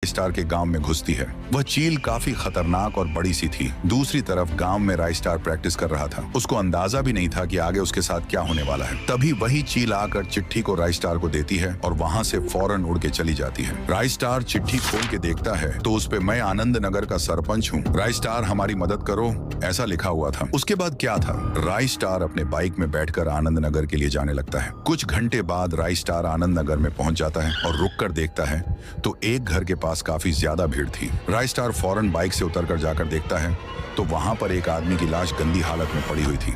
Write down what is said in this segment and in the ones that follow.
Star के गांव में घुसती है। वह चील काफी खतरनाक और बड़ी सी थी। दूसरी तरफ गांव में राई स्टार प्रैक्टिस कर रहा था। उसको अंदाजा भी नहीं था कि आगे उसके साथ क्या होने वाला है। तभी वही चील आकर चिट्ठी को राई स्टार को देती है और वहां से फौरन उड़ के चली जाती है। राई स्टार चिट्ठी खोल के देखता है तो उस पे मैं आनंद नगर का सरपंच हूँ, राई स्टार हमारी मदद करो, ऐसा लिखा हुआ था। उसके बाद क्या था, राई स्टार अपने बाइक में बैठकर आनंद नगर के लिए जाने लगता है। कुछ घंटे बाद राई स्टार आनंद नगर में पहुंच जाता है और रुक कर देखता है तो एक घर के पास काफी ज्यादा भीड़ थी। राई स्टार फौरन बाइक से उतरकर जाकर देखता है तो वहां पर एक आदमी की लाश गंदी हालत में पड़ी हुई थी।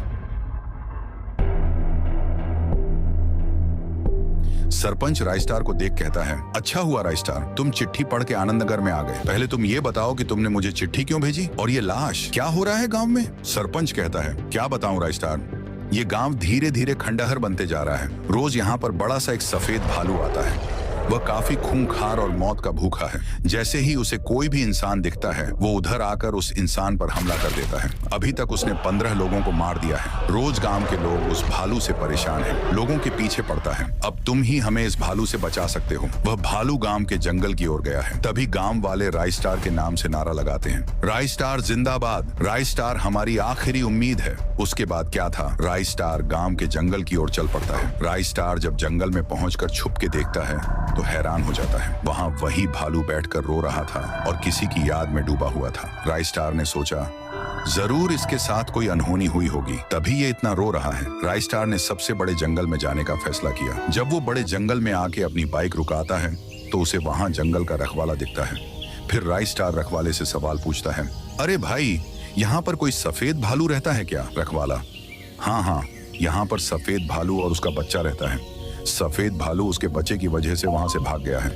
सरपंच राई स्टार को देख कहता है, अच्छा हुआ राई स्टार, तुम चिट्ठी पढ़ के आनंद नगर में आ गए। पहले तुम ये बताओ कि तुमने मुझे चिट्ठी क्यों भेजी और ये लाश क्या हो रहा है गांव में। सरपंच कहता है, क्या बताऊं राई स्टार, ये गांव धीरे धीरे खंडहर बनते जा रहा है। रोज यहाँ पर बड़ा सा एक सफेद भालू आता है। वह काफी खूंखार और मौत का भूखा है। जैसे ही उसे कोई भी इंसान दिखता है वो उधर आकर उस इंसान पर हमला कर देता है। अभी तक उसने 15 लोगों को मार दिया है। रोज गांव के लोग उस भालू से परेशान हैं। लोगों के पीछे पड़ता है। अब तुम ही हमें इस भालू से बचा सकते हो। वह भालू गांव के जंगल की ओर गया है। तभी गांव वाले राई स्टार के नाम से नारा लगाते हैं, राई स्टार जिंदाबाद, राई स्टार हमारी आखिरी उम्मीद है। उसके बाद क्या था, राई स्टार गांव के जंगल की ओर चल पड़ता है। राई स्टार जब जंगल में पहुंचकर छुप के देखता है तो हैरान हो जाता है। वहां वही भालू बैठकर रो रहा था और किसी की याद में डूबा हुआ था। राई स्टार ने सोचा, जरूर इसके साथ कोई अनहोनी हुई होगी, तभी ये इतना रो रहा है। राई स्टार ने सबसे बड़े जंगल में जाने का फैसला किया। जब वो बड़े जंगल में आके अपनी बाइक रुकाता है तो उसे वहां जंगल का रखवाला दिखता है। फिर राई स्टार रखवाले से सवाल पूछता है, अरे भाई, यहाँ पर कोई सफेद भालू रहता है क्या। रखवाला, हाँ, यहाँ पर सफेद भालू और उसका बच्चा रहता है। सफेद भालू उसके बच्चे की वजह से वहां से भाग गया है।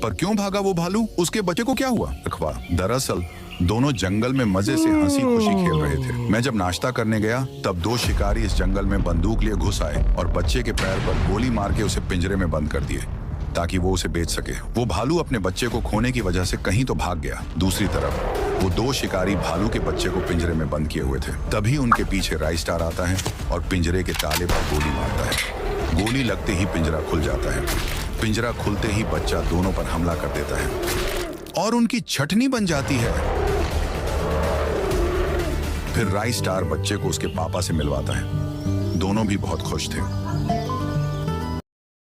पर क्यों भागा वो भालू, उसके बच्चे को क्या हुआ। रखवाला, दरअसल दोनों जंगल में मजे से हंसी खुशी खेल रहे थे। मैं जब नाश्ता करने गया तब 2 शिकारी इस जंगल में बंदूक लिए घुस आए और बच्चे के पैर पर गोली मार के उसे पिंजरे में बंद कर दिए ताकि वो उसे बेच सके। वो भालू अपने बच्चे को खोने की वजह से कहीं तो भाग गया। दूसरी तरफ वो 2 शिकारी भालू के बच्चे को पिंजरे में बंद किए हुए थे। तभी उनके पीछे राई स्टार आता है और पिंजरे के ताले पर गोली मारता है। गोली लगते ही पिंजरा खुल जाता है। पिंजरा खुलते ही बच्चा दोनों पर हमला कर देता है और उनकी छटनी बन जाती है। फिर राई स्टार बच्चे को उसके पापा से मिलवाता है। दोनों भी बहुत खुश थे।